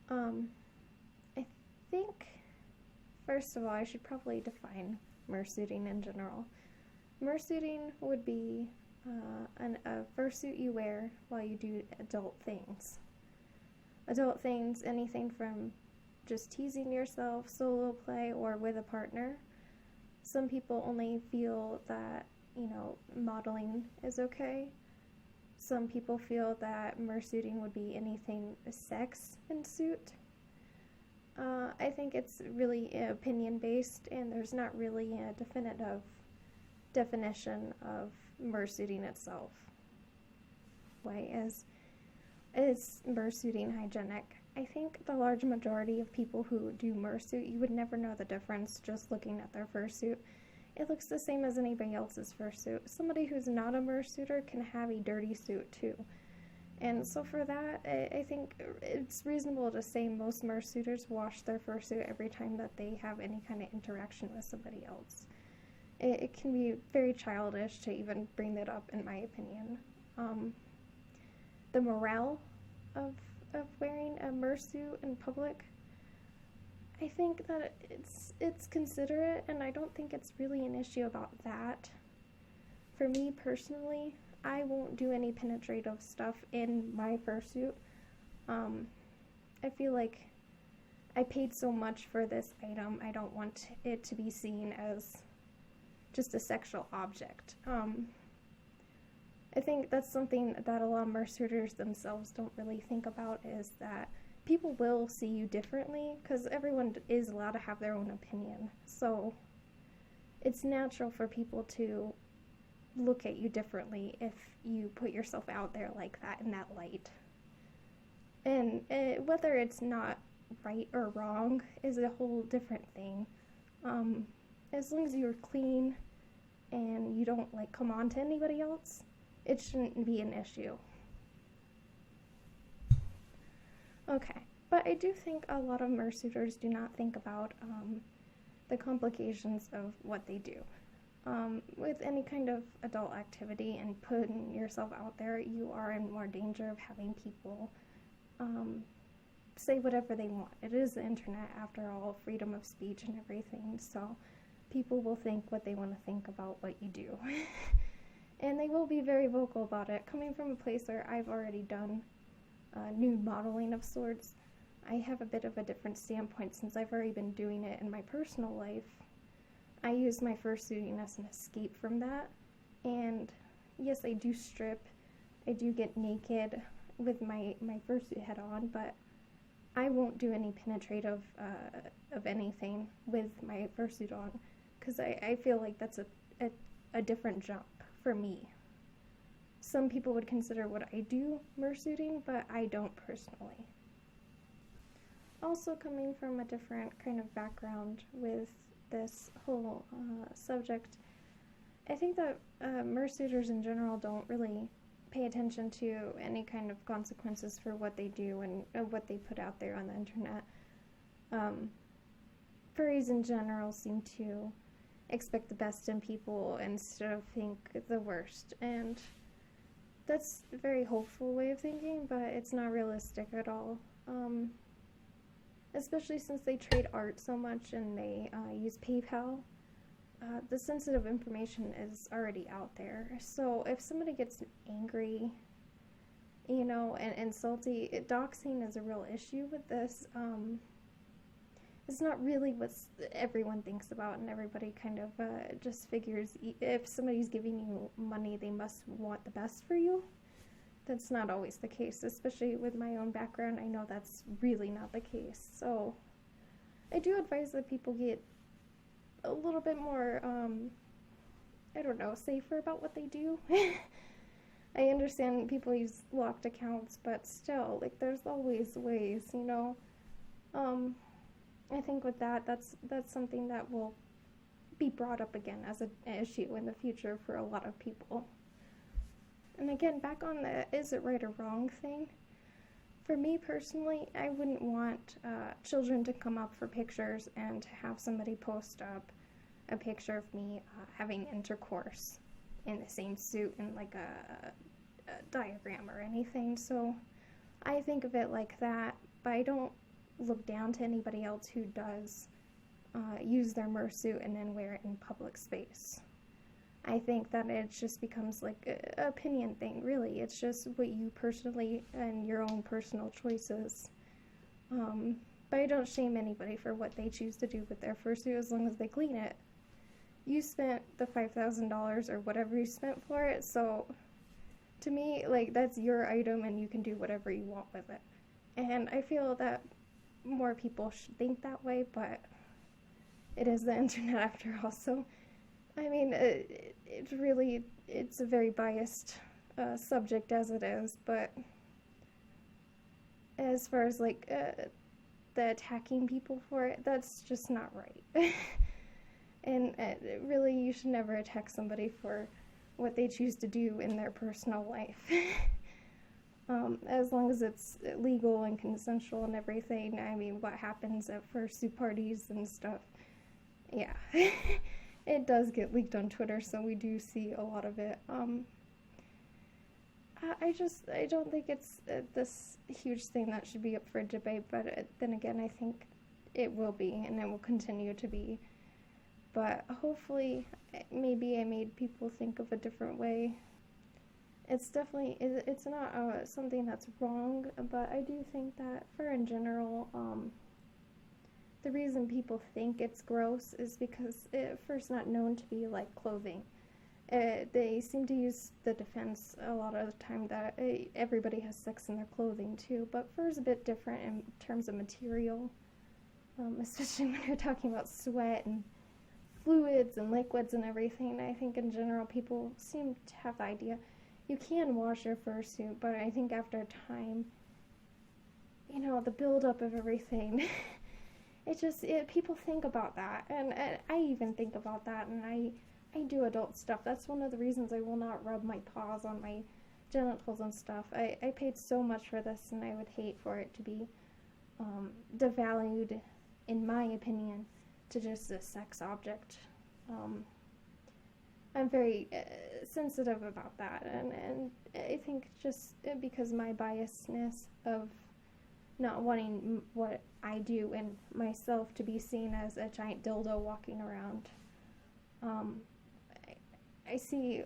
Um, I think, first of all, I should probably define Murrsuiting in general. Murrsuiting would be a fursuit you wear while you do adult things. Adult things, anything from just teasing yourself, solo play, or with a partner. Some people only feel that, modeling is okay. Some people feel that Murrsuiting would be anything sex in suit. I think it's really opinion based, and there's not really a definitive definition of Murrsuiting itself. Why is Murrsuiting hygienic? I think the large majority of people who do Murrsuit, you would never know the difference just looking at their fursuit. It looks the same as anybody else's fursuit. Somebody who's not a Murrsuiter can have a dirty suit too. And so for that, I think it's reasonable to say most Murrsuiters wash their fursuit every time that they have any kind of interaction with somebody else. It can be very childish to even bring that up, in my opinion. The morale of wearing a Murrsuit in public, I think that it's considerate, and I don't think it's really an issue about that. For me personally, I won't do any penetrative stuff in my fursuit. I feel like I paid so much for this item, I don't want it to be seen as just a sexual object. I think that's something that a lot of Murrsuiters themselves don't really think about, is that people will see you differently, because everyone is allowed to have their own opinion. So it's natural for people to look at you differently if you put yourself out there like that, in that light. And whether it's not right or wrong is a whole different thing. As long as you're clean and you don't come on to anybody else, it shouldn't be an issue. Okay, but I do think a lot of Murrsuiters do not think about the complications of what they do. With any kind of adult activity and putting yourself out there, you are in more danger of having people say whatever they want. It is the internet, after all, freedom of speech and everything, so people will think what they want to think about what you do. And they will be very vocal about it. Coming from a place where I've already done nude modeling of sorts, I have a bit of a different standpoint, since I've already been doing it in my personal life. I use my fursuiting as an escape from that, and yes, I do strip, I do get naked with my fursuit head on, but I won't do any penetrative of anything with my fursuit on, because I feel like that's a different jump for me. Some people would consider what I do Murrsuiting, but I don't personally. Also, coming from a different kind of background with this whole subject, I think that Murrsuiters in general don't really pay attention to any kind of consequences for what they do and what they put out there on the internet. Furries in general seem to expect the best in people instead of think the worst, and that's a very hopeful way of thinking, but it's not realistic at all. Especially since they trade art so much and they use PayPal. The sensitive information is already out there. So if somebody gets angry, and salty, doxing is a real issue with this. It's not really what everyone thinks about, and everybody kind of just figures if somebody's giving you money, they must want the best for you. That's not always the case, especially with my own background. I know that's really not the case. So I do advise that people get a little bit more, safer about what they do. I understand people use locked accounts, but still, there's always ways, I think with that's something that will be brought up again as an issue in the future for a lot of people. And again, back on the is it right or wrong thing, for me personally, I wouldn't want children to come up for pictures and to have somebody post up a picture of me having intercourse in the same suit in a diagram or anything. So I think of it like that, but I don't look down to anybody else who does use their Murrsuit and then wear it in public space. I think that it just becomes like an opinion thing, really. It's just what you personally and your own personal choices. But I don't shame anybody for what they choose to do with their fursuit as long as they clean it. You spent the $5,000 or whatever you spent for it, so to me, like, that's your item and you can do whatever you want with it. And I feel that more people should think that way, but it is the internet after all, so I mean, it's a very biased subject as it is, but as far as like the attacking people for it, that's just not right. And really, you should never attack somebody for what they choose to do in their personal life. As long as it's legal and consensual and everything. I mean, what happens at fursuit parties and stuff, yeah. It does get leaked on Twitter, so we do see a lot of it. I don't think it's this huge thing that should be up for debate, but then again, I think it will be, and it will continue to be. But hopefully, maybe I made people think of a different way. It's definitely, it's not something that's wrong, but I do think that in general, the reason people think it's gross is because it's first not known to be like clothing. They seem to use the defense a lot of the time that everybody has sex in their clothing too, but fur is a bit different in terms of material, especially when you're talking about sweat and fluids and liquids and everything. I think in general people seem to have the idea you can wash your fursuit, but I think after a time, you know, the buildup of everything. People think about that, and I even think about that, and I do adult stuff. That's one of the reasons I will not rub my paws on my genitals and stuff. I paid so much for this, and I would hate for it to be devalued, in my opinion, to just a sex object. I'm very sensitive about that, and I think just because my biasness of not wanting what I do and myself to be seen as a giant dildo walking around. I see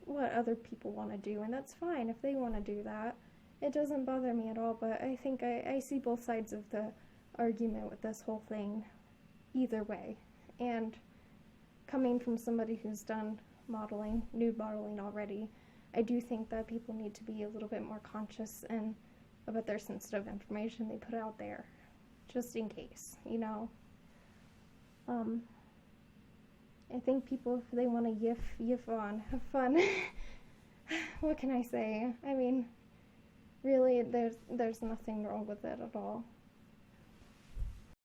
what other people want to do, and that's fine if they want to do that. It doesn't bother me at all, but I think I see both sides of the argument with this whole thing either way. And coming from somebody who's done modeling, nude modeling already, I do think that people need to be a little bit more conscious and about their sensitive information they put out there, just in case, you know. I think people, if they want to yiff on, have fun. What can I say? I mean, really, there's nothing wrong with it at all.